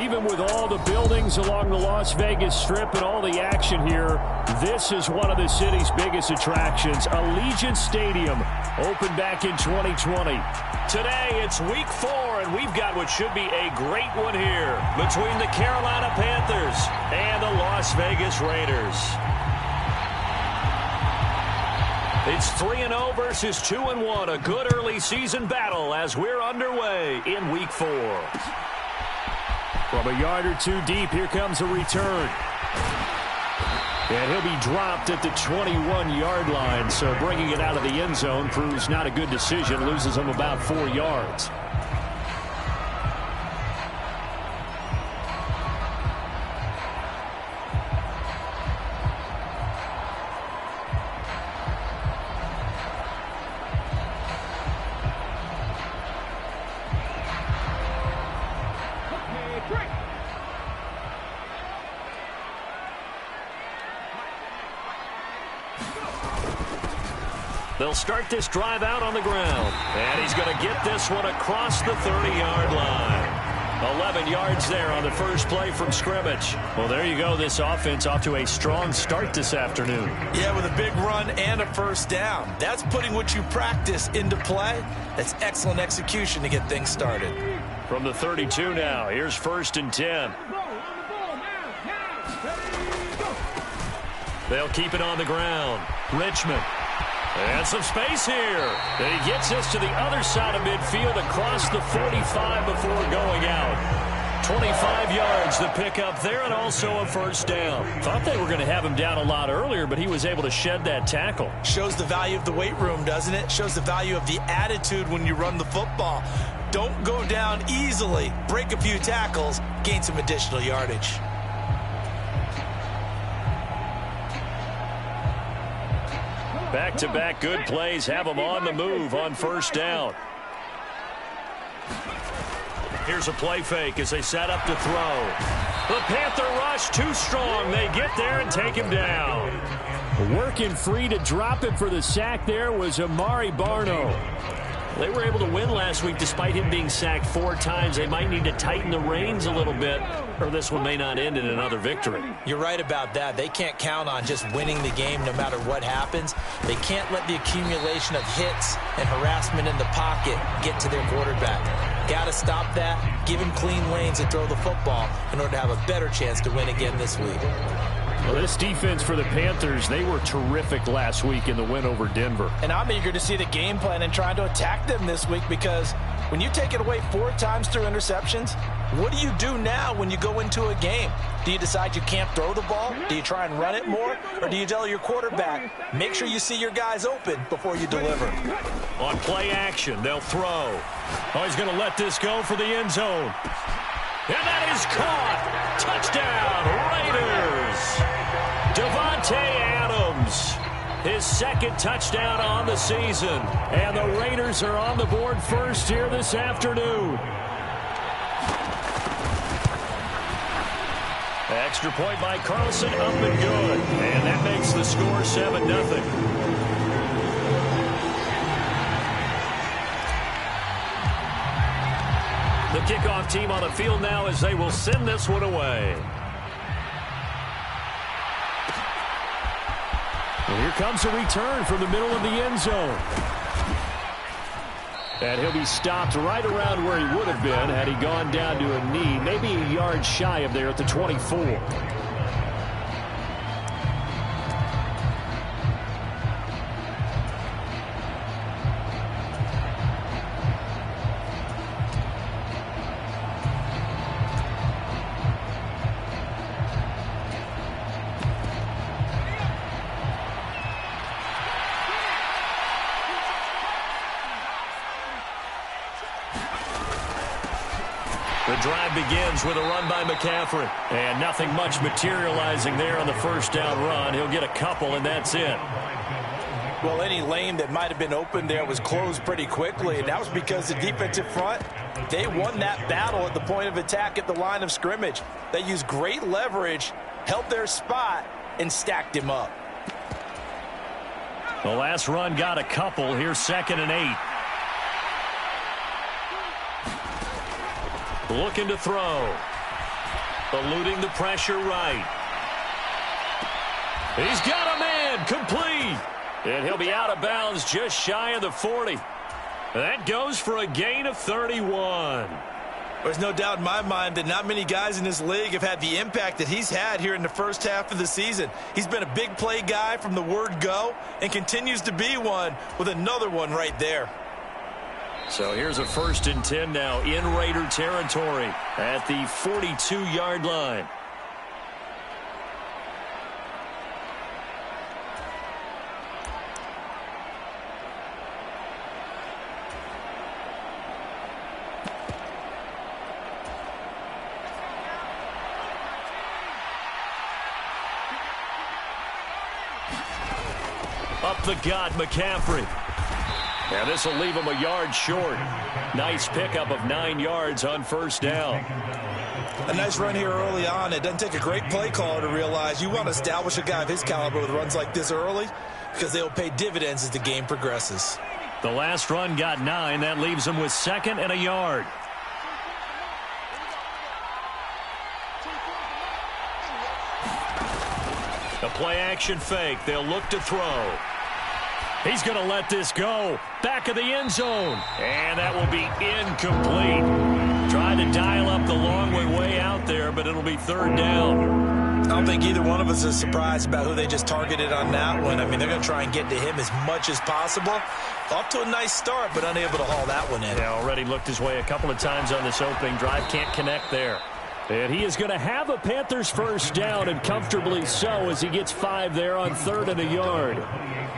Even with all the buildings along the Las Vegas Strip and all the action here, this is one of the city's biggest attractions. Allegiant Stadium opened back in 2020. Today, it's week 4, and we've got what should be a great one here between the Carolina Panthers and the Las Vegas Raiders. It's 3-0 versus 2-1, a good early season battle as we're underway in week 4. From a yard or two deep, here comes a return. And he'll be dropped at the 21-yard line, so bringing it out of the end zone proves not a good decision, loses him about 4 yards. They'll start this drive out on the ground. And he's going to get this one across the 30-yard line. 11 yards there on the first play from scrimmage. Well, there you go. This offense off to a strong start this afternoon. Yeah, with a big run and a first down. That's putting what you practice into play. That's excellent execution to get things started. From the 32 now, here's 1st and 10. They'll keep it on the ground. Richmond. And some space here. And he gets this to the other side of midfield across the 45 before going out. 25 yards the pickup there, and also a first down. Thought they were going to have him down a lot earlier, but he was able to shed that tackle. Shows the value of the weight room, doesn't it? Shows the value of the attitude when you run the football. Don't go down easily. Break a few tackles, gain some additional yardage. Back-to-back good plays have them on the move on first down. Here's a play fake as they set up to throw. The Panther rush too strong. They get there and take him down. Working free to drop it for the sack there was Amari Barno. They were able to win last week despite him being sacked 4 times. They might need to tighten the reins a little bit, or this one may not end in another victory. You're right about that. They can't count on just winning the game no matter what happens. They can't let the accumulation of hits and harassment in the pocket get to their quarterback. Got to stop that, give him clean lanes and throw the football in order to have a better chance to win again this week. Well, this defense for the Panthers, they were terrific last week in the win over Denver. And I'm eager to see the game plan and trying to attack them this week, because when you take it away 4 times through interceptions, what do you do now when you go into a game? Do you decide you can't throw the ball? Do you try and run it more? Or do you tell your quarterback, make sure you see your guys open before you deliver? On play action, they'll throw. Oh, he's going to let this go for the end zone. And that is caught. Touchdown, Raiders. Devontae Adams, his 2nd touchdown on the season. And the Raiders are on the board first here this afternoon. Extra point by Carlson, up and good. And that makes the score 7-0. The kickoff team on the field now as they will send this one away. And here comes a return from the middle of the end zone. And he'll be stopped right around where he would have been had he gone down to a knee, maybe a yard shy of there at the 24. The drive begins with a run by McCaffrey. And nothing much materializing there on the first down run. He'll get a couple, and that's it. Well, any lane that might have been open there was closed pretty quickly, and that was because the defensive front, they won that battle at the point of attack at the line of scrimmage. They used great leverage, held their spot, and stacked him up. The last run got a couple. Here's 2nd and 8. Looking to throw. Eluding the pressure right. He's got a man. Complete. And he'll be out of bounds just shy of the 40. That goes for a gain of 31. There's no doubt in my mind that not many guys in this league have had the impact that he's had here in the first half of the season. He's been a big play guy from the word go and continues to be one with another one right there. So here's a 1st and 10 now in Raider territory at the 42-yard line. Up the gut, McCaffrey. Now this will leave him a yard short. Nice pickup of 9 yards on 1st down. A nice run here early on. It doesn't take a great play caller to realize you want to establish a guy of his caliber with runs like this early because they'll pay dividends as the game progresses. The last run got 9. That leaves him with 2nd and a yard. A play-action fake. They'll look to throw. He's going to let this go. Back of the end zone. And that will be incomplete. Tried to dial up the long way out there, but it'll be 3rd down. I don't think either one of us is surprised about who they just targeted on that one. I mean, they're going to try and get to him as much as possible. Off to a nice start, but unable to haul that one in. Yeah, already looked his way a couple of times on this opening drive. Can't connect there. And he is going to have a Panthers 1st down, and comfortably so, as he gets 5 there on 3rd and a yard.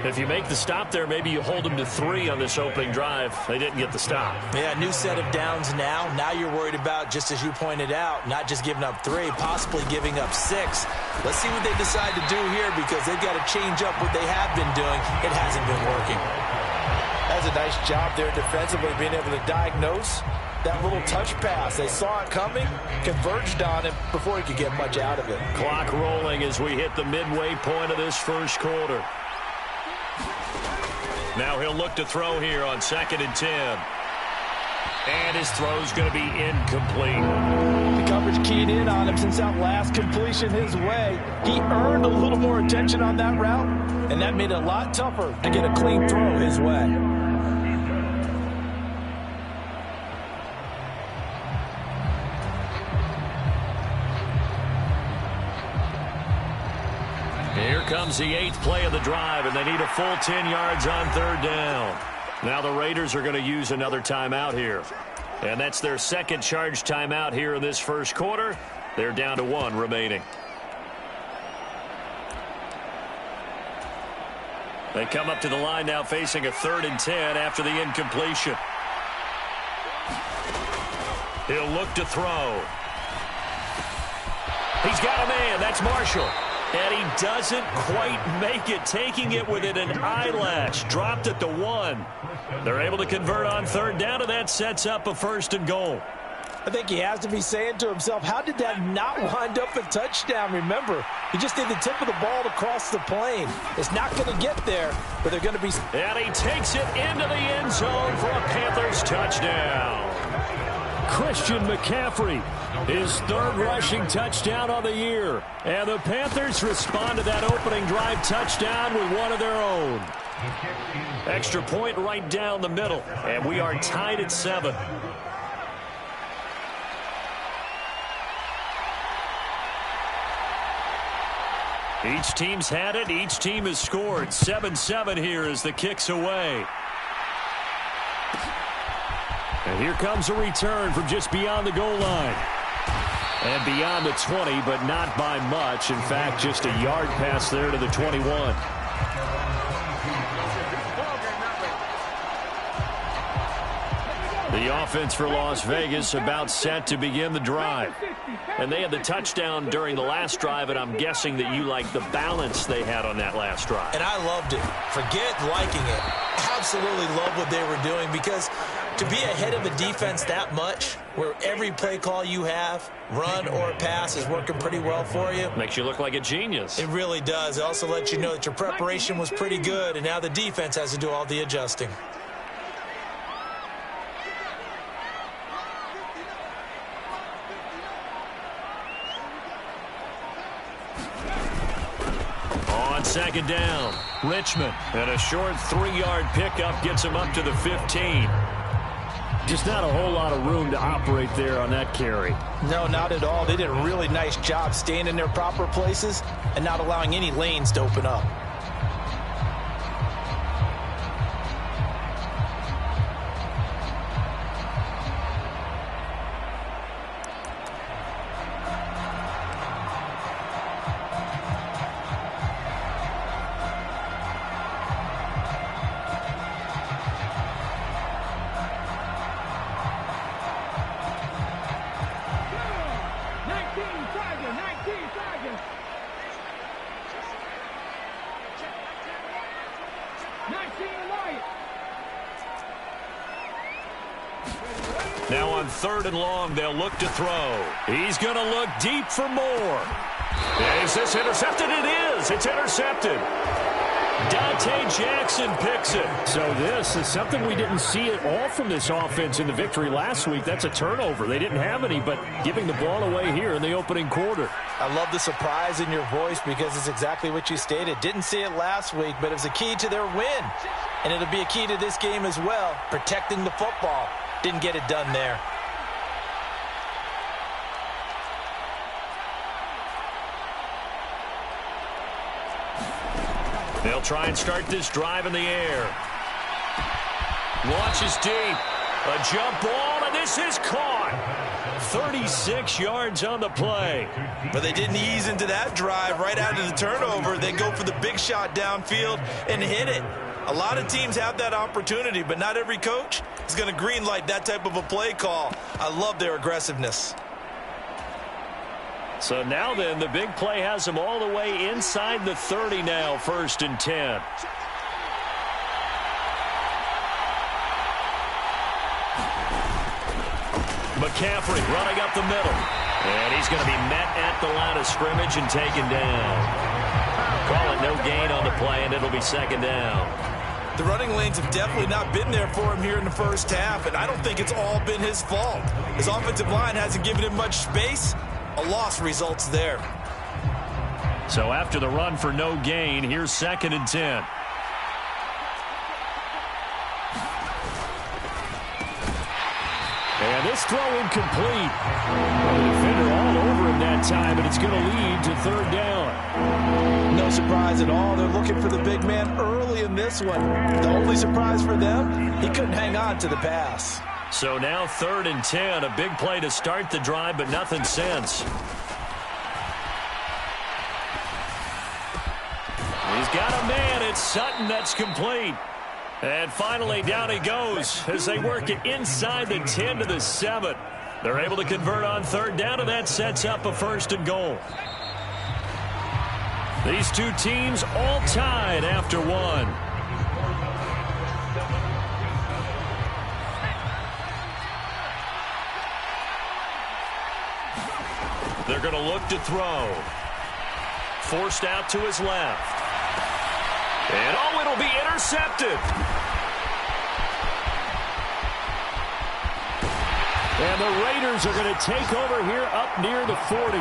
If you make the stop there, maybe you hold him to 3 on this opening drive. They didn't get the stop. Yeah, new set of downs now. Now you're worried about, just as you pointed out, not just giving up 3, possibly giving up 6. Let's see what they decide to do here because they've got to change up what they have been doing. It hasn't been working. That's a nice job there defensively, being able to diagnose that little touch pass. They saw it coming, converged on him before he could get much out of it. Clock rolling as we hit the midway point of this 1st quarter. Now he'll look to throw here on 2nd and 10. And his throw's going to be incomplete. The coverage keyed in on him since that last completion his way. He earned a little more attention on that route, and that made it a lot tougher to get a clean throw his way. Here comes the 8th play of the drive, and they need a full 10 yards on 3rd down. Now the Raiders are going to use another timeout here. And that's their 2nd charge timeout here in this 1st quarter. They're down to 1 remaining. They come up to the line now facing a 3rd and 10 after the incompletion. He'll look to throw. He's got a man. That's Marshall. And he doesn't quite make it, taking it within an eyelash. Dropped at the 1. They're able to convert on 3rd down, and that sets up a 1st and goal. I think he has to be saying to himself, how did that not wind up a touchdown? Remember, he just did the tip of the ball to cross the plane. It's not going to get there, but they're going to be... And he takes it into the end zone for a Panthers touchdown. Christian McCaffrey, his 3rd rushing touchdown on the year. And the Panthers respond to that opening drive touchdown with one of their own. Extra point right down the middle, and we are tied at 7. Each team's had it. Each team has scored. 7-7 here as the kick's away. And here comes a return from just beyond the goal line. And beyond the 20, but not by much. In fact, just a yard pass there to the 21. The offense for Las Vegas about set to begin the drive. And they had the touchdown during the last drive, and I'm guessing that you like the balance they had on that last drive. And I loved it. Forget liking it. Absolutely love what they were doing, because to be ahead of a defense that much, where every play call you have, run or pass, is working pretty well for you. Makes you look like a genius. It really does. It also lets you know that your preparation was pretty good, and now the defense has to do all the adjusting. on second down. Richmond. And a short 3-yard pickup gets him up to the 15. Just not a whole lot of room to operate there on that carry. No, not at all. They did a really nice job staying in their proper places and not allowing any lanes to open up. Now on 3rd and long, they'll look to throw. He's going to look deep for more. Is this intercepted? It is. It's intercepted. Dante Jackson picks it. So this is something we didn't see at all from this offense in the victory last week. That's a turnover. They didn't have any, but giving the ball away here in the opening quarter. I love the surprise in your voice because it's exactly what you stated. Didn't see it last week, but it was a key to their win. And it'll be a key to this game as well, protecting the football. Didn't get it done there. They'll try and start this drive in the air. Launches deep. A jump ball, and this is caught. 36 yards on the play. But they didn't ease into that drive right after the turnover. They go for the big shot downfield and hit it. A lot of teams have that opportunity, but not every coach is going to green light that type of a play call. I love their aggressiveness. So now then, the big play has them all the way inside the 30 now, 1st and 10. McCaffrey running up the middle. And he's going to be met at the line of scrimmage and taken down. Call it no gain on the play, and it'll be 2nd down. The running lanes have definitely not been there for him here in the first half, and I don't think it's all been his fault. His offensive line hasn't given him much space. A loss results there. So after the run for no gain, here's 2nd and 10. And this throw incomplete. The defender all over him that time, and it's going to lead to 3rd down. No surprise at all. They're looking for the big man early in this one. The only surprise for them, he couldn't hang on to the pass. So now 3rd and 10, a big play to start the drive, but nothing since. He's got a man. It's Sutton that's complete. And finally, down he goes as they work it inside the 10 to the 7. They're able to convert on 3rd down, and that sets up a 1st and goal. These two teams all tied after one. They're going to look to throw. Forced out to his left. And oh, it'll be intercepted. And the Raiders are going to take over here up near the 40.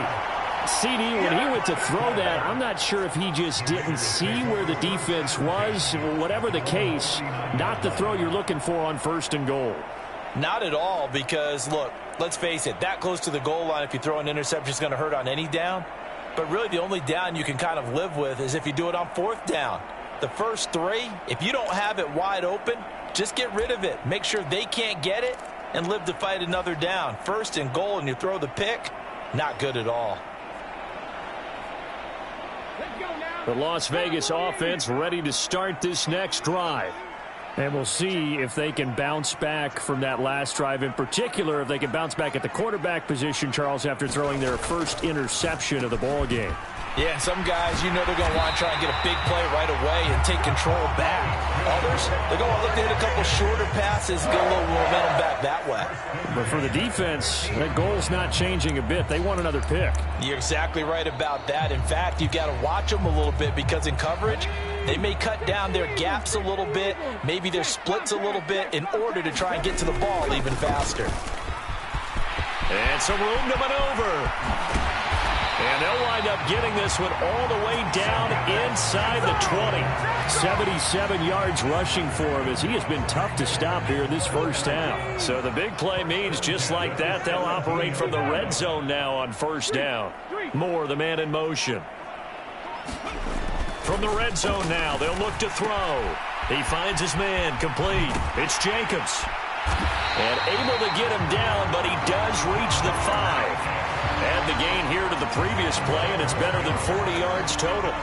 CD, when he went to throw that, I'm not sure if he just didn't see where the defense was. Whatever the case, not the throw you're looking for on 1st and goal. Not at all, because, look, let's face it, that close to the goal line, if you throw an interception, is going to hurt on any down. But really, the only down you can kind of live with is if you do it on 4th down. The first 3, if you don't have it wide open, just get rid of it. Make sure they can't get it and live to fight another down. 1st and goal, and you throw the pick, not good at all. The Las Vegas offense ready to start this next drive. And we'll see if they can bounce back from that last drive. In particular, if they can bounce back at the quarterback position, Charles, after throwing their first interception of the ball game. Yeah, some guys, you know they're going to want to try and get a big play right away and take control back. Others, they're going to look to hit a couple shorter passes, get a little momentum back that way. But for the defense, that goal's not changing a bit. They want another pick. You're exactly right about that. In fact, you've got to watch them a little bit because in coverage, they may cut down their gaps a little bit, maybe their splits a little bit in order to try and get to the ball even faster. And some room to maneuver. And they'll wind up getting this one all the way down inside the 20. 77 yards rushing for him as he has been tough to stop here in this first half. So the big play means just like that, they'll operate from the red zone now on first down. Moore, the man in motion. From the red zone now, they'll look to throw. He finds his man, complete. It's Jacobs. And able to get him down, but he does reach the 5. Add the gain here to the previous play, and it's better than 40 yards total.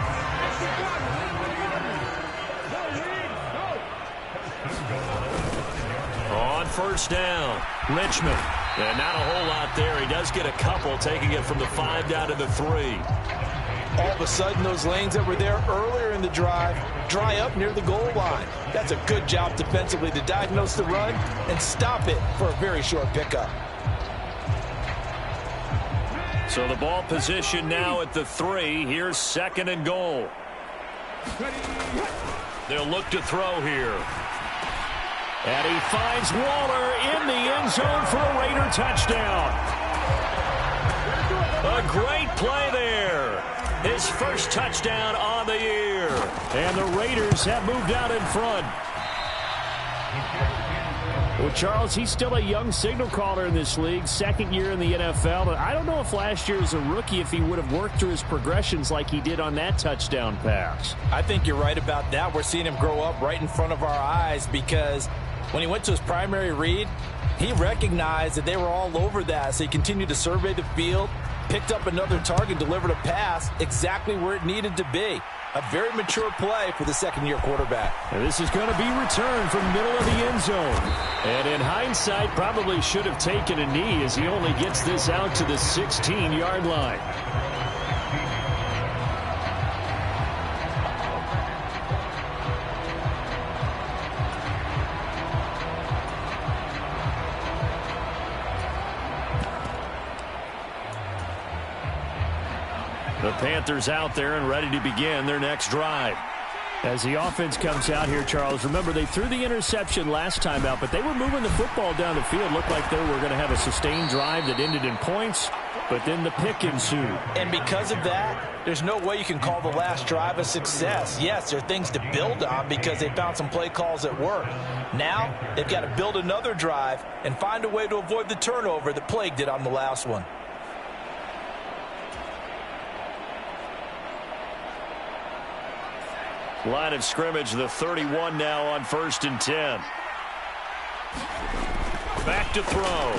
On first down, Richmond. And not a whole lot there. He does get a couple, taking it from the 5 down to the 3. All of a sudden, those lanes that were there earlier in the drive dry up near the goal line. That's a good job defensively to diagnose the run and stop it for a very short pickup. So the ball position now at the 3. Here's 2nd and goal. They'll look to throw here. And he finds Waller in the end zone for a Raider touchdown. A great play there. His first touchdown on the year. And the Raiders have moved out in front. Well, Charles, he's still a young signal caller in this league, second year in the NFL. But I don't know if last year as a rookie, if he would have worked through his progressions like he did on that touchdown pass. I think you're right about that. We're seeing him grow up right in front of our eyes because when he went to his primary read, he recognized that they were all over that. So he continued to survey the field, picked up another target, delivered a pass exactly where it needed to be. A very mature play for the second-year quarterback. And this is going to be returned from the middle of the end zone. And in hindsight, probably should have taken a knee as he only gets this out to the 16-yard line. The Panthers out there and ready to begin their next drive. As the offense comes out here, Charles, remember they threw the interception last time out, but they were moving the football down the field. Looked like they were going to have a sustained drive that ended in points, but then the pick ensued. And because of that, there's no way you can call the last drive a success. Yes, there are things to build on because they found some play calls that work. Now, they've got to build another drive and find a way to avoid the turnover that plagued it on the last one. Line of scrimmage, the 31 now on 1st and 10. Back to throw.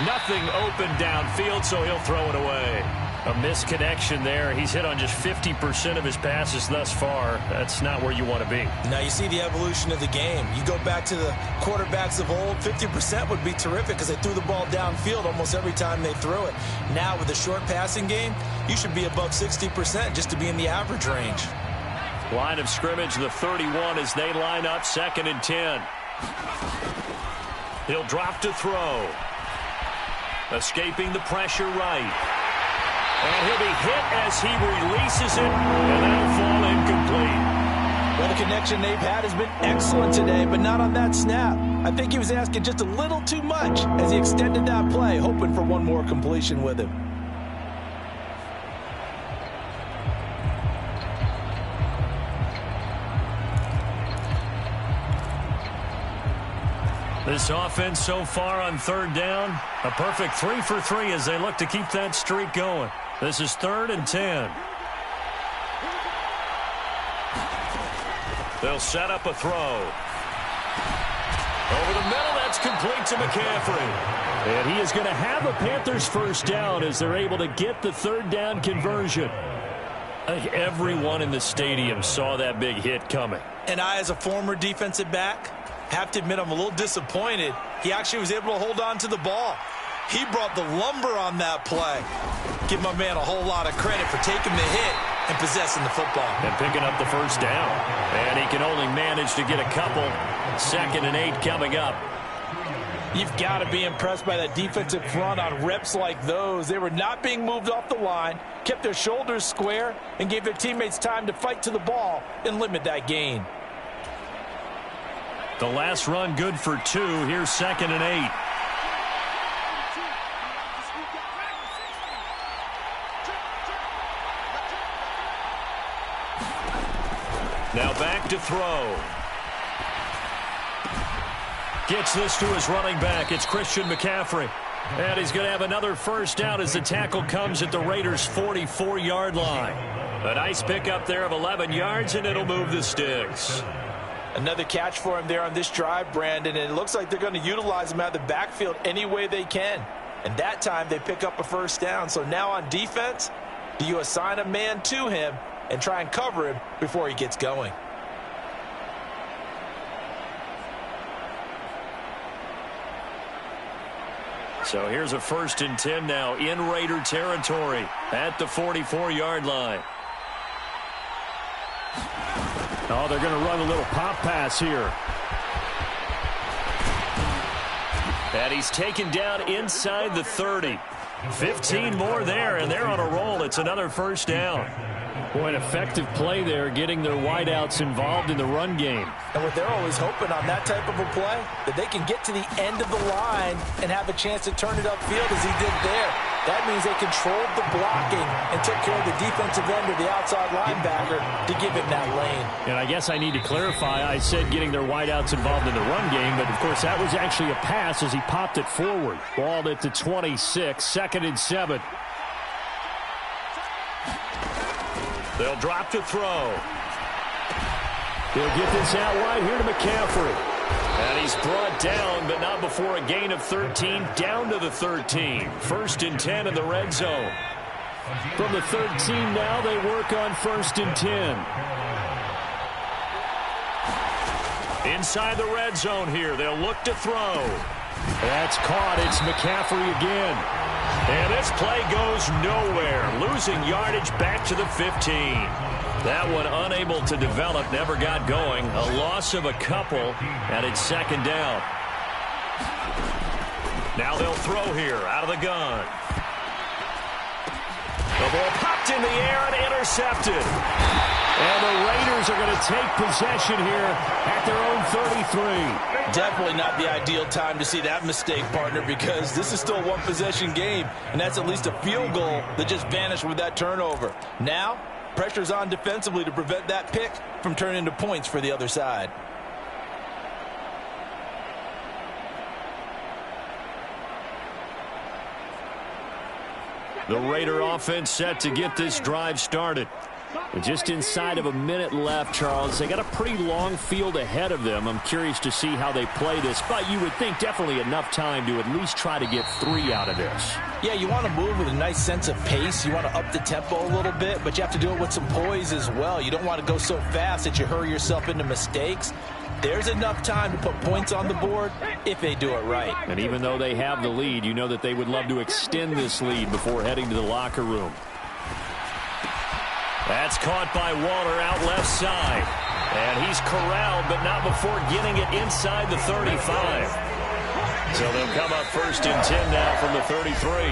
Nothing open downfield, so he'll throw it away. A misconnection there. He's hit on just 50% of his passes thus far. That's not where you want to be. Now you see the evolution of the game. You go back to the quarterbacks of old, 50% would be terrific because they threw the ball downfield almost every time they threw it. Now with the short passing game, you should be above 60% just to be in the average range. Line of scrimmage, the 31 as they line up 2nd and 10. He'll drop to throw. Escaping the pressure right. And he'll be hit as he releases it, and that'll fall incomplete. Well, the connection they've had has been excellent today, but not on that snap. I think he was asking just a little too much as he extended that play, hoping for one more completion with him. This offense so far on 3rd down, a perfect 3 for 3 as they look to keep that streak going. This is 3rd and 10. They'll set up a throw. Over the middle, that's complete to McCaffrey. And he is going to have a Panthers first down as they're able to get the 3rd down conversion. I think everyone in the stadium saw that big hit coming. And I, as a former defensive back, have to admit I'm a little disappointed. He actually was able to hold on to the ball. He brought the lumber on that play. Give my man a whole lot of credit for taking the hit and possessing the football. And picking up the first down. And he can only manage to get a couple. 2nd and 8 coming up. You've got to be impressed by that defensive front on reps like those. They were not being moved off the line, kept their shoulders square, and gave their teammates time to fight to the ball and limit that gain. The last run good for 2. Here's 2nd and 8. Now back to throw. Gets this to his running back. It's Christian McCaffrey. And he's going to have another first down as the tackle comes at the Raiders' 44-yard line. A nice pickup there of 11 yards, and it'll move the sticks. Another catch for him there on this drive, Brandon, and it looks like they're going to utilize him out of the backfield any way they can. And that time they pick up a first down. So now on defense, do you assign a man to him and try and cover him before he gets going? So here's a 1st and 10 now in Raider territory at the 44-yard line. Oh, they're going to run a little pop pass here. And he's taken down inside the 30. 15 more there, and they're on a roll. It's another first down. Boy, an effective play there, getting their wideouts involved in the run game. And what they're always hoping on that type of a play, that they can get to the end of the line and have a chance to turn it upfield as he did there. That means they controlled the blocking and took care of the defensive end or the outside linebacker to give him that lane. And I guess I need to clarify, I said getting their wideouts involved in the run game, but of course that was actually a pass as he popped it forward. Balled at the 26, 2nd and 7. They'll drop to throw. They'll get this out wide here to McCaffrey. And he's brought down, but not before a gain of 13, down to the 13. 1st and 10 in the red zone. From the 13 now, they work on 1st and 10. Inside the red zone here, they'll look to throw. That's caught. It's McCaffrey again. And this play goes nowhere, losing yardage back to the 15. That one unable to develop, never got going. A loss of a couple, and it's 2nd down. Now they'll throw here out of the gun. The ball popped in the air and intercepted. And the Raiders are going to take possession here at their own 33. Definitely not the ideal time to see that mistake, partner, because this is still a one-possession game, and that's at least a field goal that just vanished with that turnover. Now, pressure's on defensively to prevent that pick from turning into points for the other side. The Raider offense set to get this drive started. And just inside of a minute left, Charles. They got a pretty long field ahead of them. I'm curious to see how they play this, but you would think definitely enough time to at least try to get 3 out of this. Yeah, you want to move with a nice sense of pace. You want to up the tempo a little bit, but you have to do it with some poise as well. You don't want to go so fast that you hurry yourself into mistakes. There's enough time to put points on the board if they do it right. And even though they have the lead, you know that they would love to extend this lead before heading to the locker room. That's caught by Waller out left side. And he's corralled, but not before getting it inside the 35. So they'll come up 1st and 10 now from the 33.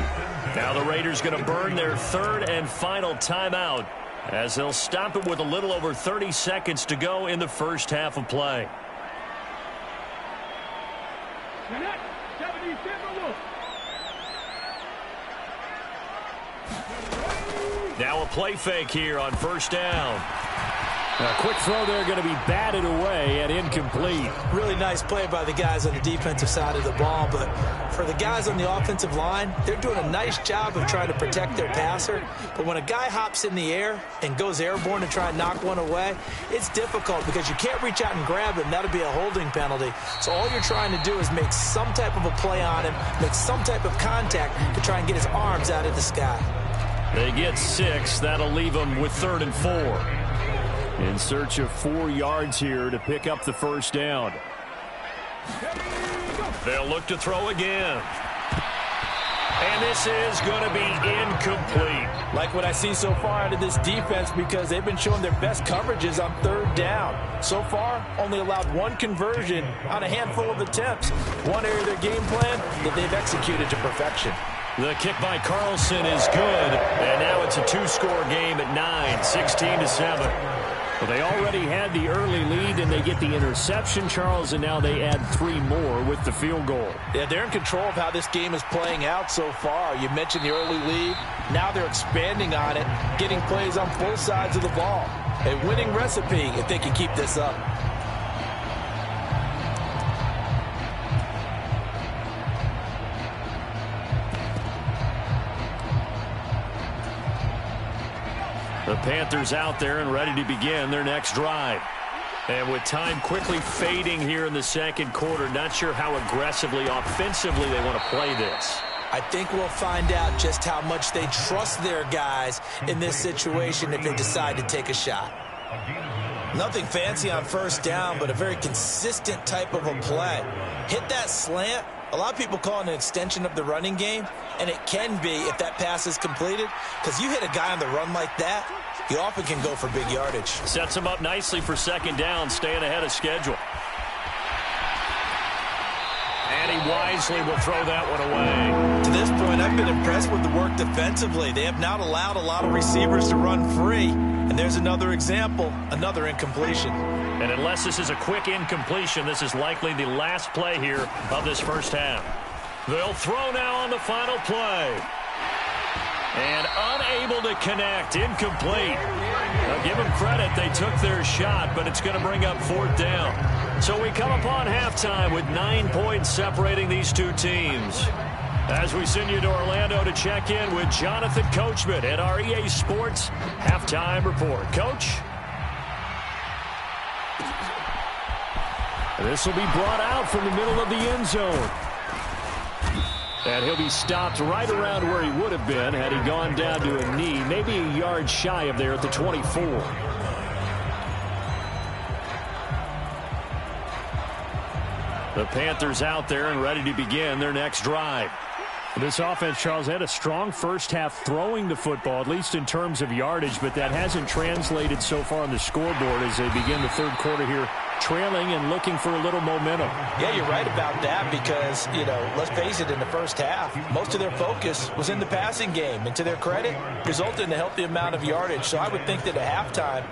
Now the Raiders going to burn their 3rd and final timeout as they'll stop it with a little over 30 seconds to go in the first half of play. Now a play fake here on 1st down. A quick throw there going to be batted away and incomplete. Really nice play by the guys on the defensive side of the ball, but for the guys on the offensive line, they're doing a nice job of trying to protect their passer. But when a guy hops in the air and goes airborne to try and knock one away, it's difficult because you can't reach out and grab him. That'll be a holding penalty. So all you're trying to do is make some type of a play on him, make some type of contact to try and get his arms out of the sky. They get 6. That'll leave them with 3rd and 4. In search of 4 yards here to pick up the first down. They'll look to throw again. And this is going to be incomplete. Like what I see so far out of this defense, because they've been showing their best coverages on 3rd down. So far, only allowed 1 conversion on a handful of attempts. One area of their game plan that they've executed to perfection. The kick by Carlson is good. And now it's a 2-score game at 9, 16-7. Well, they already had the early lead, and they get the interception, Charles, and now they add 3 more with the field goal. Yeah, they're in control of how this game is playing out so far. You mentioned the early lead. Now they're expanding on it, getting plays on both sides of the ball. A winning recipe if they can keep this up. The Panthers out there and ready to begin their next drive. And with time quickly fading here in the second quarter, not sure how aggressively, offensively they want to play this. I think we'll find out just how much they trust their guys in this situation if they decide to take a shot. Nothing fancy on first down, but a very consistent type of a play. Hit that slant. A lot of people call it an extension of the running game, and it can be if that pass is completed, because you hit a guy on the run like that, you often can go for big yardage. Sets him up nicely for second down, staying ahead of schedule. And he wisely will throw that one away. To this point, I've been impressed with the work defensively. They have not allowed a lot of receivers to run free. And there's another example, another incompletion. And unless this is a quick incompletion, this is likely the last play here of this first half. They'll throw now on the final play. And unable to connect, incomplete. Now give them credit, they took their shot, but it's going to bring up fourth down. So we come upon halftime with 9 points separating these two teams. As we send you to Orlando to check in with Jonathan Coachman at our EA Sports Halftime Report. Coach? This will be brought out from the middle of the end zone. And he'll be stopped right around where he would have been had he gone down to a knee, maybe a yard shy of there at the 24. The Panthers out there and ready to begin their next drive. This offense, Charles, had a strong first half throwing the football, at least in terms of yardage, but that hasn't translated so far on the scoreboard as they begin the third quarter here, trailing and looking for a little momentum. Yeah, you're right about that because, let's face it, in the first half, most of their focus was in the passing game. And to their credit, resulted in a healthy amount of yardage. So I would think that at halftime,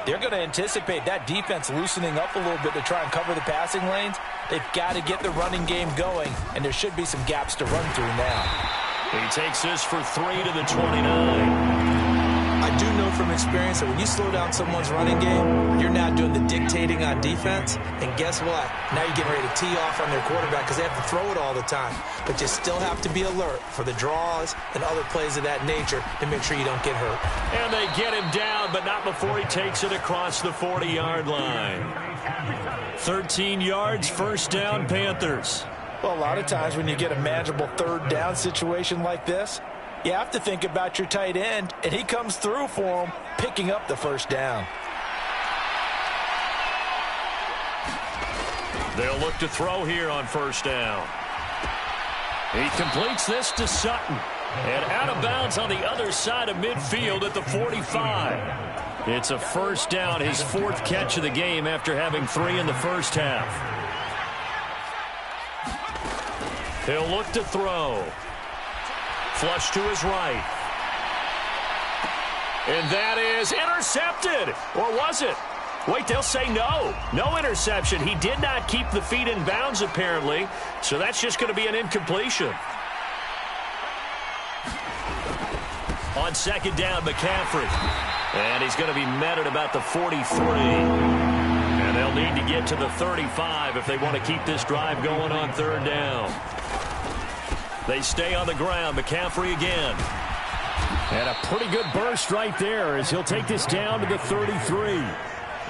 they're going to anticipate that defense loosening up a little bit to try and cover the passing lanes. They've got to get the running game going, and there should be some gaps to run through now. He takes this for 3 to the 29. I do know from experience that when you slow down someone's running game, you're not doing the dictating on defense. And guess what? Now you're getting ready to tee off on their quarterback because they have to throw it all the time. But you still have to be alert for the draws and other plays of that nature to make sure you don't get hurt. And they get him down, but not before he takes it across the 40-yard line. 13 yards, first down, Panthers. Well, a lot of times when you get a manageable third down situation like this, you have to think about your tight end, and he comes through for him, picking up the first down. They'll look to throw here on first down. He completes this to Sutton. And out of bounds on the other side of midfield at the 45. It's a first down, his fourth catch of the game after having 3 in the first half. He'll look to throw. Flush to his right. And that is intercepted. Or was it? Wait, they'll say no. No interception. He did not keep the feet in bounds, apparently. So that's just going to be an incompletion. On second down, McCaffrey. And he's going to be met at about the 43. And they'll need to get to the 35 if they want to keep this drive going on third down. They stay on the ground. McCaffrey again. And a pretty good burst right there as he'll take this down to the 33.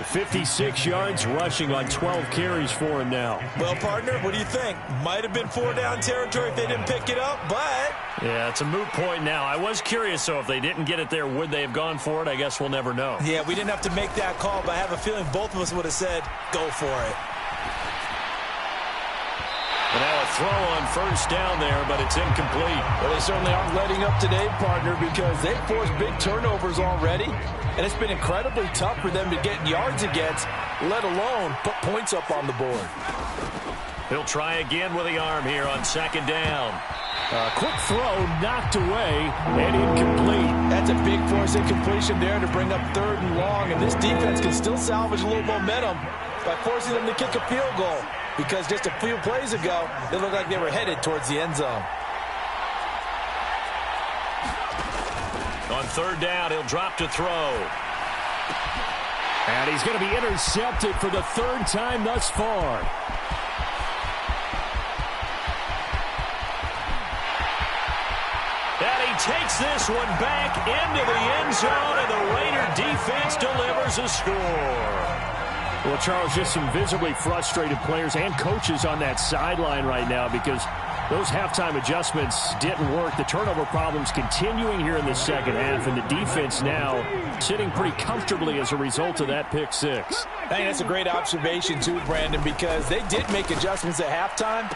56 yards rushing on 12 carries for him now. Well, partner, what do you think? Might have been 4-down territory if they didn't pick it up, but... Yeah, it's a moot point now. I was curious, so if they didn't get it there, would they have gone for it? I guess we'll never know. Yeah, we didn't have to make that call, but I have a feeling both of us would have said, go for it. And now a throw on first down there, but it's incomplete. Well, they certainly aren't letting up today, partner, because they've forced big turnovers already, and it's been incredibly tough for them to get yards against, let alone put points up on the board. He'll try again with the arm here on second down. A quick throw knocked away and incomplete. That's a big force incompletion there to bring up third and long, and this defense can still salvage a little momentum by forcing them to kick a field goal. Because just a few plays ago, they looked like they were headed towards the end zone. On third down, he'll drop to throw. And he's going to be intercepted for the third time thus far. And he takes this one back into the end zone, and the Raider defense delivers a score. Well, Charles, just some visibly frustrated players and coaches on that sideline right now because those halftime adjustments didn't work. The turnover problems continuing here in the second half, and the defense now sitting pretty comfortably as a result of that pick six. I think that's a great observation, too, Brandon, because they did make adjustments at halftime.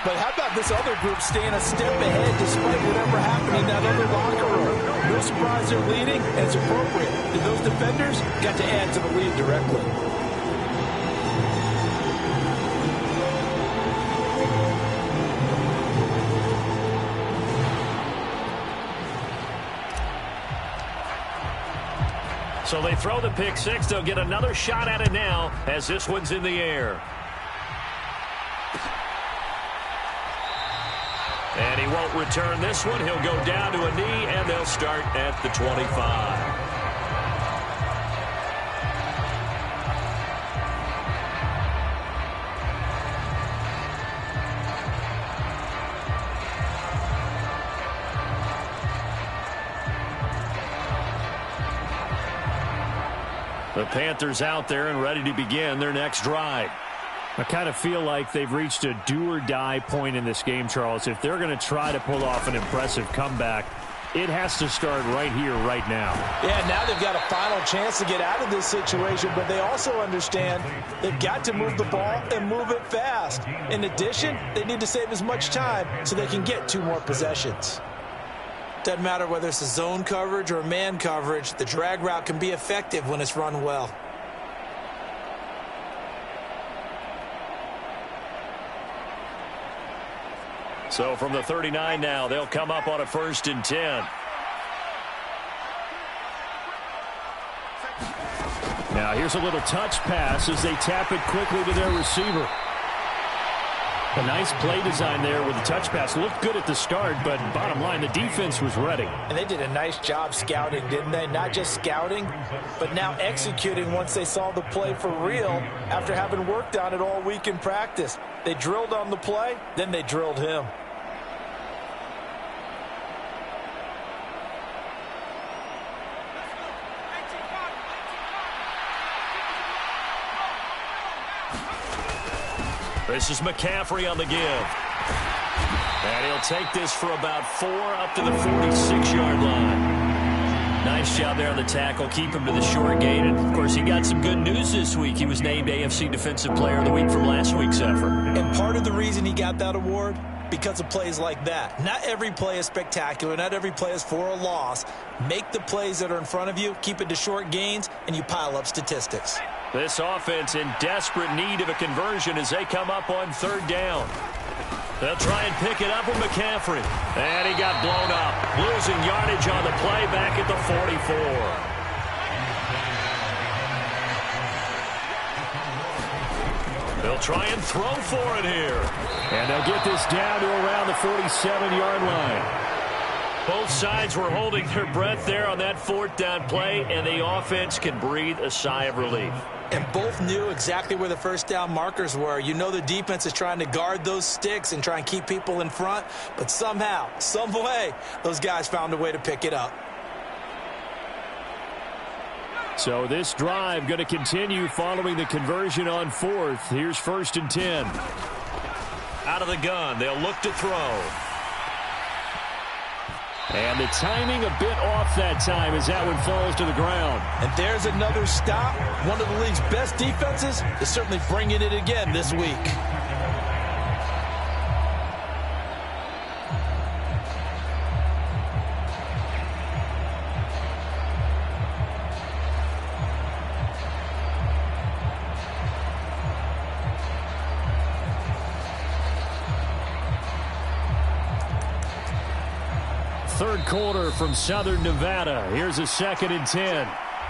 But how about this other group staying a step ahead despite whatever happened in that other locker room? No surprise they're leading, and it's appropriate. And those defenders got to add to the lead directly. So they throw the pick six. They'll get another shot at it now as this one's in the air. And he won't return this one. He'll go down to a knee, and they'll start at the 25. The Panthers out there and ready to begin their next drive. I kind of feel like they've reached a do-or-die point in this game, Charles. If they're going to try to pull off an impressive comeback, it has to start right here, right now. Yeah, now they've got a final chance to get out of this situation, but they also understand they've got to move the ball and move it fast. In addition, they need to save as much time so they can get 2 more possessions. Doesn't matter whether it's a zone coverage or man coverage, the drag route can be effective when it's run well. So from the 39 now, they'll come up on a 1st and 10. Now here's a little touch pass as they tap it quickly to their receiver. A nice play design there with the touch pass. Looked good at the start, but bottom line, the defense was ready. And they did a nice job scouting, didn't they? Not just scouting, but now executing once they saw the play for real after having worked on it all week in practice. They drilled on the play, then they drilled him. This is McCaffrey on the give. And he'll take this for about 4 up to the 46-yard line. Nice job there on the tackle. Keep him to the short gain. And, of course, he got some good news this week. He was named AFC Defensive Player of the Week from last week's effort. And part of the reason he got that award, because of plays like that. Not every play is spectacular. Not every play is for a loss. Make the plays that are in front of you, keep it to short gains, and you pile up statistics. This offense in desperate need of a conversion as they come up on 3rd down. They'll try and pick it up with McCaffrey. And he got blown up. Losing yardage on the play back at the 44. They'll try and throw for it here. And they'll get this down to around the 47-yard line. Both sides were holding their breath there on that 4th down play, and the offense can breathe a sigh of relief. And both knew exactly where the 1st down markers were. You know the defense is trying to guard those sticks and try and keep people in front, but somehow, some way, those guys found a way to pick it up. So this drive going to continue following the conversion on 4th. Here's 1st and 10. Out of the gun, they'll look to throw. And the timing a bit off that time as that one falls to the ground. And there's another stop. One of the league's best defenses is certainly bringing it again this week. Third quarter from Southern Nevada. Here's a 2nd and 10.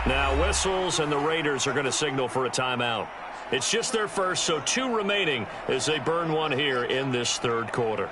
Now whistles and the Raiders are going to signal for a timeout. It's just their first, so 2 remaining as they burn one here in this 3rd quarter.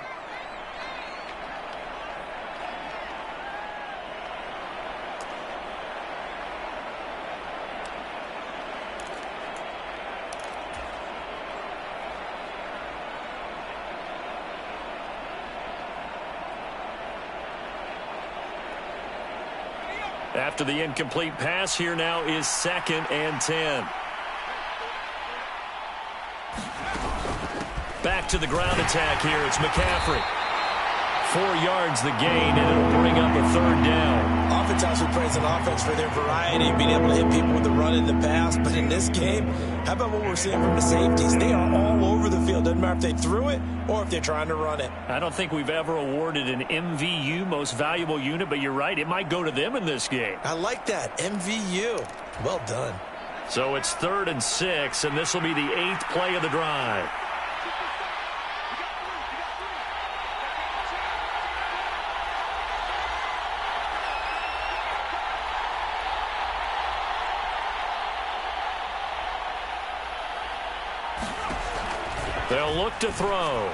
After the incomplete pass, here now is 2nd and 10. Back to the ground attack here. It's McCaffrey. 4 yards the gain, and it'll bring up a 3rd down. Oftentimes we praise an offense for their variety, being able to hit people with the run in the pass. But in this game, how about what we're seeing from the safeties? They are all over the field. Doesn't matter if they threw it or if they're trying to run it. I don't think we've ever awarded an MVU, most valuable unit, but you're right. It might go to them in this game. I like that. MVU. Well done. So it's 3rd and 6, and this will be the 8th play of the drive. They'll look to throw.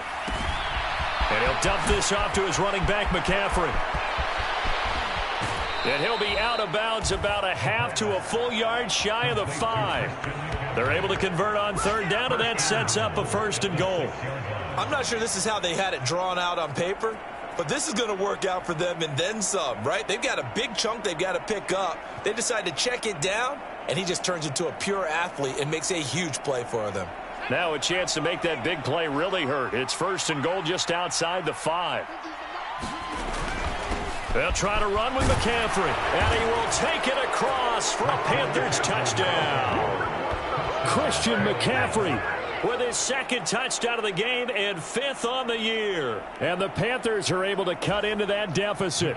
And he'll dump this off to his running back, McCaffrey. And he'll be out of bounds about a half to a full yard shy of the 5. They're able to convert on 3rd down, and that sets up a 1st and goal. I'm not sure this is how they had it drawn out on paper, but this is going to work out for them and then some, right? They've got a big chunk they've got to pick up. They decide to check it down, and he just turns into a pure athlete and makes a huge play for them. Now a chance to make that big play really hurt. It's 1st and goal just outside the 5. They'll try to run with McCaffrey, and he will take it across for a Panthers touchdown. Christian McCaffrey with his 2nd touchdown of the game and 5th on the year. And the Panthers are able to cut into that deficit.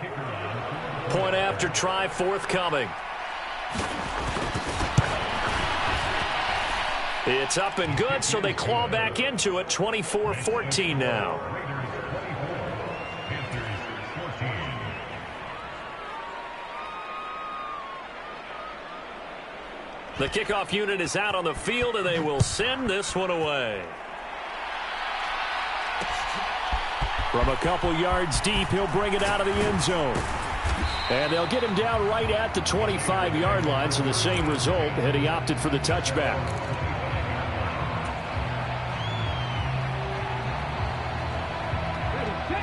Point after try forthcoming. It's up and good, so they claw back into it, 24-14 now. The kickoff unit is out on the field, and they will send this one away. From a couple yards deep, he'll bring it out of the end zone. And they'll get him down right at the 25-yard line, so the same result, and he opted for the touchback.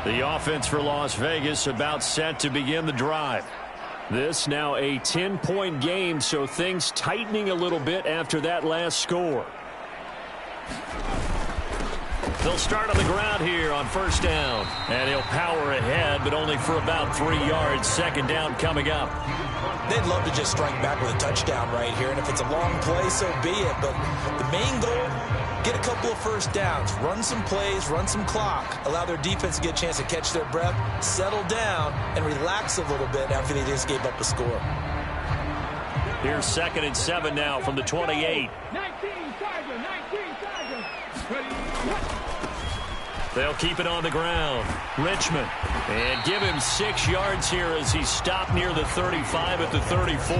The offense for Las Vegas about set to begin the drive. This now a 10-point game, so things tightening a little bit after that last score. They'll start on the ground here on 1st down. And he'll power ahead, but only for about 3 yards. 2nd down coming up. They'd love to just strike back with a touchdown right here, and if it's a long play, so be it. But the main goal, get a couple of 1st downs, run some plays, run some clock, allow their defense to get a chance to catch their breath, settle down, and relax a little bit after they just gave up a score. Here's 2nd and 7 now from the 28. They'll keep it on the ground. Richmond. And give him 6 yards here as he stopped near the 35 at the 34.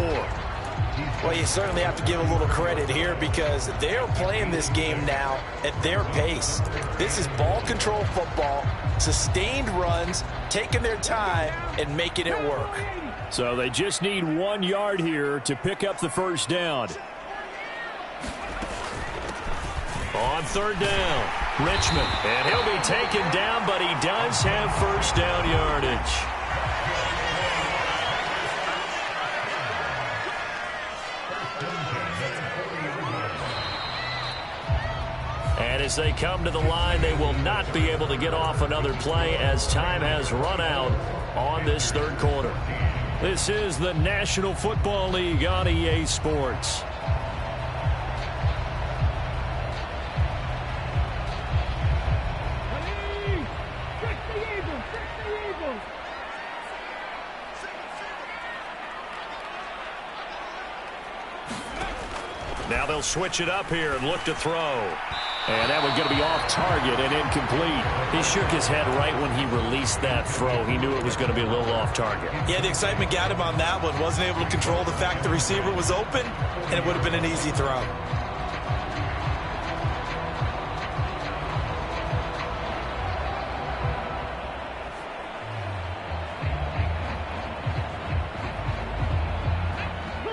Well, you certainly have to give a little credit here because they're playing this game now at their pace. This is ball control football, sustained runs, taking their time, and making it work. So they just need 1 yard here to pick up the 1st down. On 3rd down, Richmond. And he'll be taken down, but he does have 1st down yardage. And as they come to the line, they will not be able to get off another play as time has run out on this 3rd quarter. This is the National Football League on EA Sports. Now they'll switch it up here and look to throw. And that one's going to be off target and incomplete. He shook his head right when he released that throw. He knew it was going to be a little off target. Yeah, the excitement got him on that one. Wasn't able to control the fact the receiver was open, and it would have been an easy throw.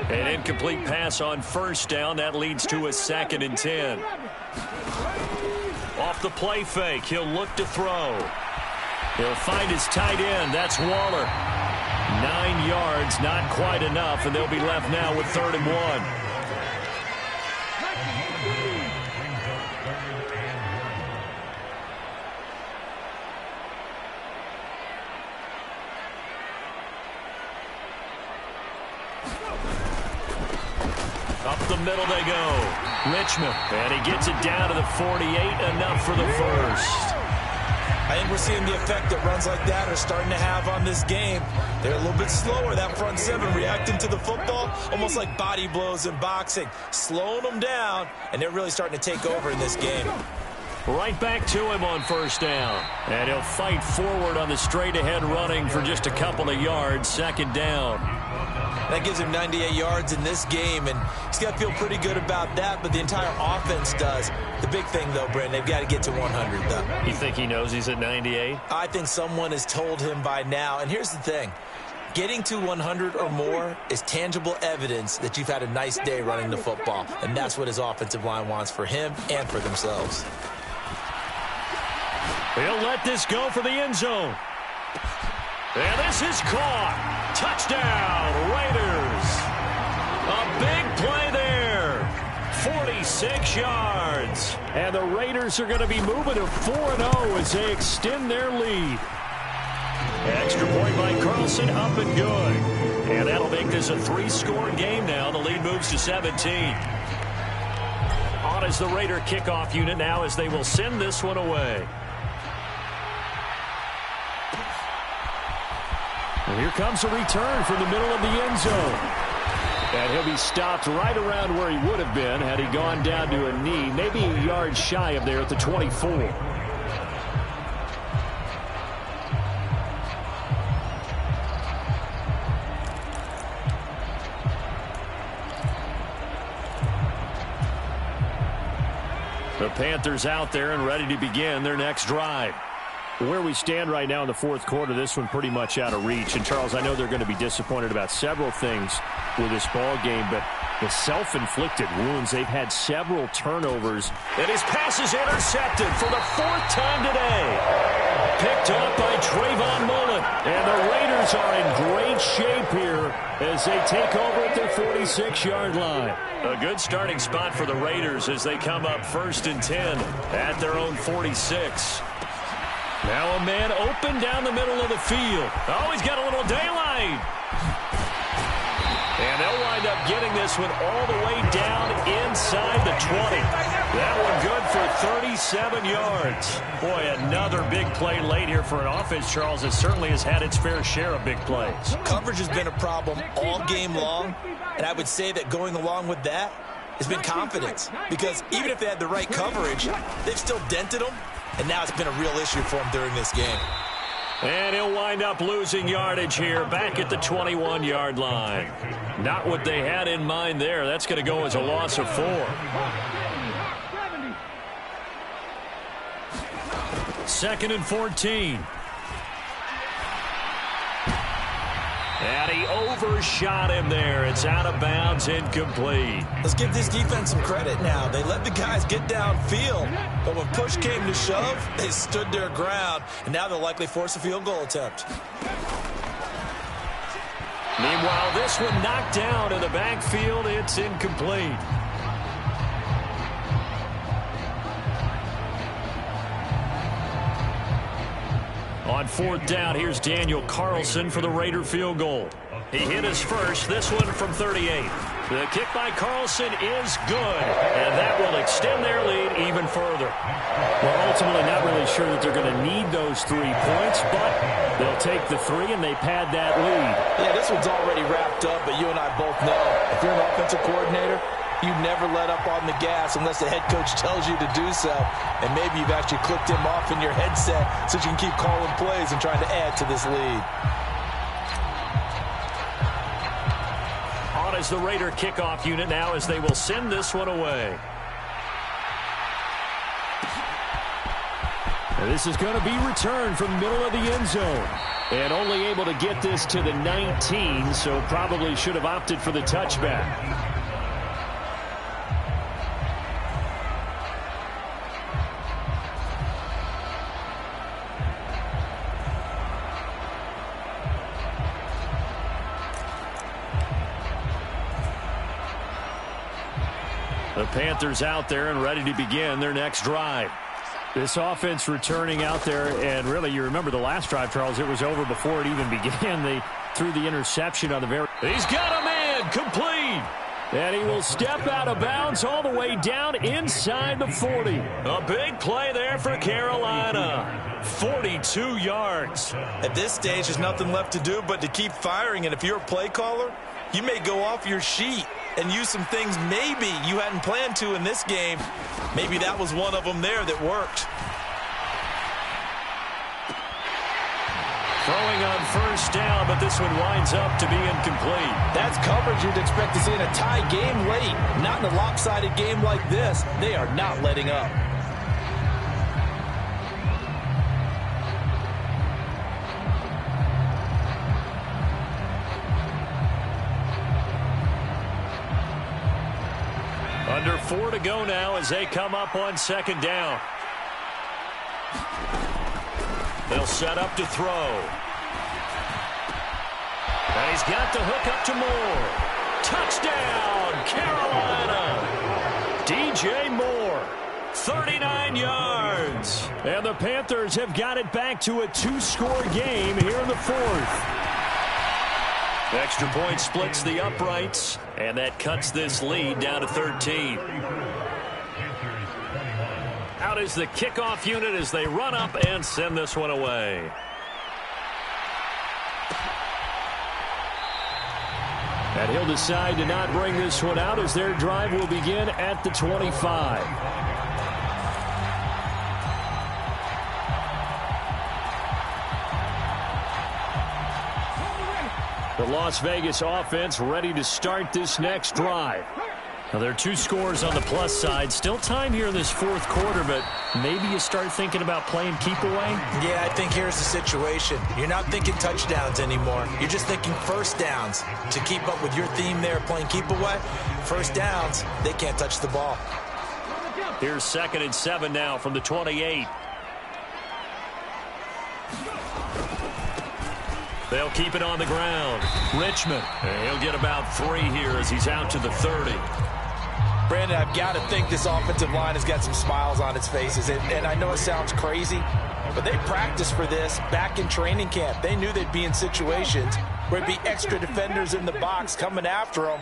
An incomplete pass on 1st down. That leads to a 2nd and 10. Off the play fake, he'll look to throw. He'll find his tight end. That's Waller. 9 yards, not quite enough, and they'll be left now with 3rd and 1. Up the middle they go. Richmond, and he gets it down to the 48, enough for the first. I think we're seeing the effect that runs like that are starting to have on this game. They're a little bit slower, that front seven, reacting to the football, almost like body blows in boxing, slowing them down, and they're really starting to take over in this game. Right back to him on 1st down. And he'll fight forward on the straight-ahead running for just a couple of yards, 2nd down. That gives him 98 yards in this game, and he's got to feel pretty good about that, but the entire offense does. The big thing, though, Brandon, they've got to get to 100, though. You think he knows he's at 98? I think someone has told him by now, and here's the thing. Getting to 100 or more is tangible evidence that you've had a nice day running the football, and that's what his offensive line wants for him and for themselves. He'll let this go for the end zone. And this is caught. Touchdown, Raiders. A big play there. 46 yards. And the Raiders are going to be moving to 4-0 as they extend their lead. Extra point by Carlson, up and good. And that'll make this a 3-score game now. The lead moves to 17. On is the Raider kickoff unit now as they will send this one away. And here comes a return from the middle of the end zone. And he'll be stopped right around where he would have been had he gone down to a knee, maybe a yard shy of there at the 24. The Panthers out there and ready to begin their next drive. Where we stand right now in the 4th quarter, this one pretty much out of reach. And, Charles, I know they're going to be disappointed about several things with this ball game, but the self-inflicted wounds, they've had several turnovers. And his pass is intercepted for the 4th time today. Picked up by Trayvon Mullen. And the Raiders are in great shape here as they take over at their 46-yard line. A good starting spot for the Raiders as they come up 1st and 10 at their own 46. Now a man open down the middle of the field. Oh, he's got a little daylight. And they'll wind up getting this one all the way down inside the 20. That one good for 37 yards. Boy, another big play late here for an offense, Charles, that certainly has had its fair share of big plays. Coverage has been a problem all game long, and I would say that going along with that has been confidence. Because even if they had the right coverage, they've still dented them. And now it's been a real issue for him during this game. And he'll wind up losing yardage here back at the 21-yard line. Not what they had in mind there. That's going to go as a loss of 4. 2nd and 14. And he overshot him there. It's out of bounds, incomplete. Let's give this defense some credit now. They let the guys get downfield, but when push came to shove, they stood their ground, and now they'll likely force a field goal attempt. Meanwhile, this one knocked down in the backfield. It's incomplete. On 4th down, here's Daniel Carlson for the Raider field goal. He hit his first, this one from 38. The kick by Carlson is good, and that will extend their lead even further. Well, ultimately not really sure that they're going to need those 3 points, but they'll take the 3 and they pad that lead. Yeah, this one's already wrapped up, but you and I both know if you're an offensive coordinator, you never let up on the gas unless the head coach tells you to do so. And maybe you've actually clicked him off in your headset so you can keep calling plays and trying to add to this lead. On is the Raider kickoff unit now as they will send this one away. And this is going to be returned from the middle of the end zone. And only able to get this to the 19, so probably should have opted for the touchback. The Panthers out there and ready to begin their next drive. This offense returning out there, and really, you remember the last drive, Charles, it was over before it even began. They threw the interception on the very... He's got a man, complete! And he will step out of bounds all the way down inside the 40. A big play there for Carolina. 42 yards. At this stage, there's nothing left to do but to keep firing, and if you're a play caller, you may go off your sheet and use some things maybe you hadn't planned to in this game. Maybe that was one of them there that worked. Throwing on first down, but this one winds up to be incomplete. That's coverage you'd expect to see in a tie game late. Not in a lopsided game like this. They are not letting up. Under 4 to go now as they come up on second down. They'll set up to throw. And he's got the hook up to Moore. Touchdown, Carolina. DJ Moore, 39 yards. And the Panthers have got it back to a 2-score game here in the fourth. Extra point splits the uprights, and that cuts this lead down to 13. Out is the kickoff unit as they run up and send this one away. And he'll decide to not bring this one out as their drive will begin at the 25. The Las Vegas offense ready to start this next drive. Now, there are 2 scores on the plus side. Still time here in this fourth quarter, but maybe you start thinking about playing keep away? Yeah, I think here's the situation. You're not thinking touchdowns anymore. You're just thinking first downs. To keep up with your theme there, playing keep away, first downs, they can't touch the ball. Here's 2nd and 7 now from the 28. They'll keep it on the ground. Richmond, and he'll get about 3 here as he's out to the 30. Brandon, I've got to think this offensive line has got some smiles on its faces. And I know it sounds crazy, but they practiced for this back in training camp. They knew they'd be in situations where it'd be extra defenders in the box coming after them,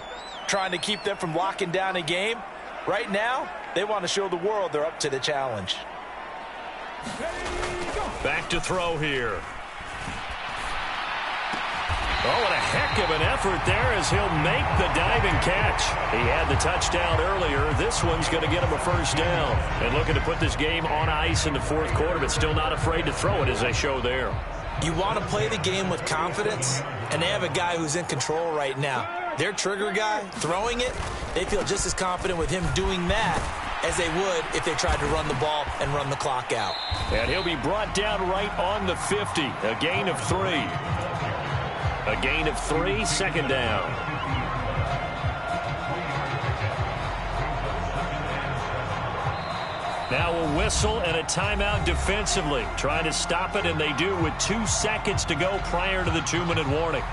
trying to keep them from locking down a game. Right now, they want to show the world they're up to the challenge. Back to throw here. Oh, what a heck of an effort there as he'll make the diving catch. He had the touchdown earlier. This one's going to get him a first down. And looking to put this game on ice in the fourth quarter, but still not afraid to throw it as they show there. You want to play the game with confidence, and they have a guy who's in control right now. Their trigger guy, throwing it, they feel just as confident with him doing that as they would if they tried to run the ball and run the clock out. And he'll be brought down right on the 50. A gain of 3. A gain of 3, second down. Now a whistle and a timeout defensively. Trying to stop it, and they do with 2 seconds to go prior to the 2-minute warning.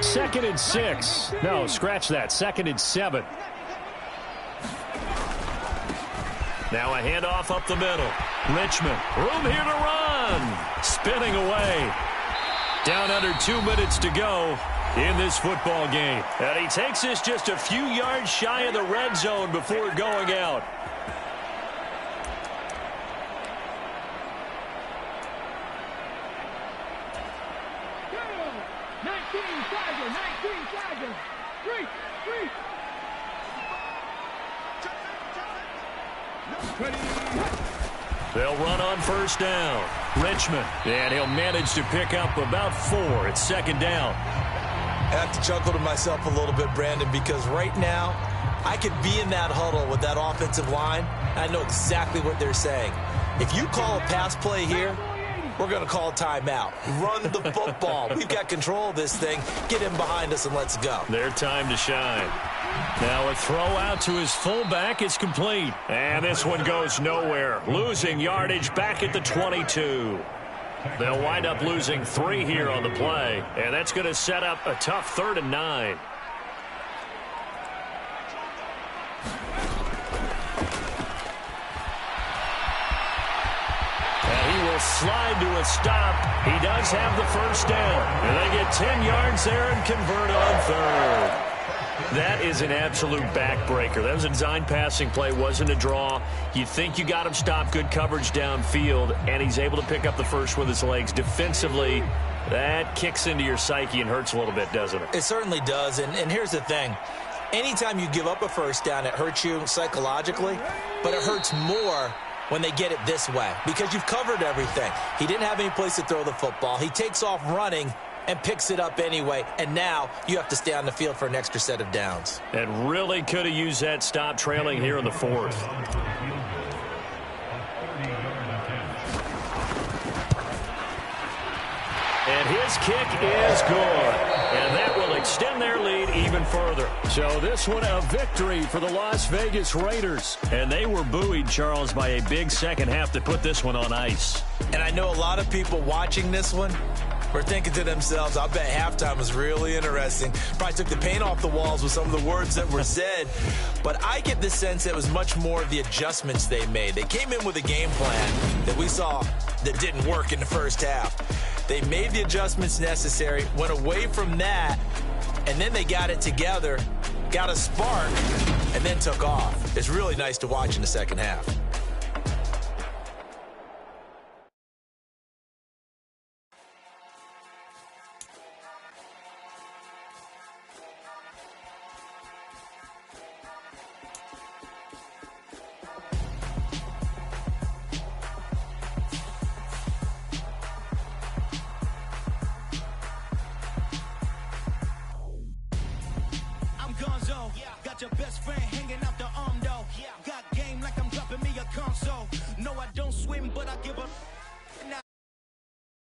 Second and 6. No, scratch that. 2nd and 7. Now a handoff up the middle. Richmond, room here to run. Spinning away. Down under 2 minutes to go in this football game. And he takes this just a few yards shy of the red zone before going out. They'll run on first down. Richmond, and he'll manage to pick up about 4 at second down. I have to chuckle to myself a little bit, Brandon, because right now I could be in that huddle with that offensive line. I know exactly what they're saying. If you call a pass play here, we're going to call a timeout. Run the football. We've got control of this thing. Get him behind us and let's go. Their time to shine. Now a throw out to his fullback is complete. And this one goes nowhere. Losing yardage back at the 22. They'll wind up losing 3 here on the play. And that's going to set up a tough 3rd and 9. Slide to a stop. He does have the first down. And they get 10 yards there and convert on 3rd. That is an absolute backbreaker. That was a design passing play, wasn't a draw. You think you got him stopped, good coverage downfield, and he's able to pick up the first with his legs. Defensively, that kicks into your psyche and hurts a little bit, doesn't it? It certainly does, and here's the thing. Anytime you give up a first down, it hurts you psychologically, but it hurts more when they get it this way, because you've covered everything. He didn't have any place to throw the football. He takes off running and picks it up anyway, and now you have to stay on the field for an extra set of downs. And really could have used that stop trailing here in the 4th. And his kick is good. And that will extend their lead even further. So this one a victory for the Las Vegas Raiders. And they were buoyed, Charles, by a big second half that put this one on ice. And I know a lot of people watching this one were thinking to themselves, I bet halftime was really interesting. Probably took the paint off the walls with some of the words that were said. But I get the sense it was much more of the adjustments they made. They came in with a game plan that we saw that didn't work in the first half. They made the adjustments necessary, went away from that, and then they got it together, got a spark, and then took off. It's really nice to watch in the second half. Your best friend hanging out the arm though. Got game like I'm dropping me a console. No, I don't swim, but I give up.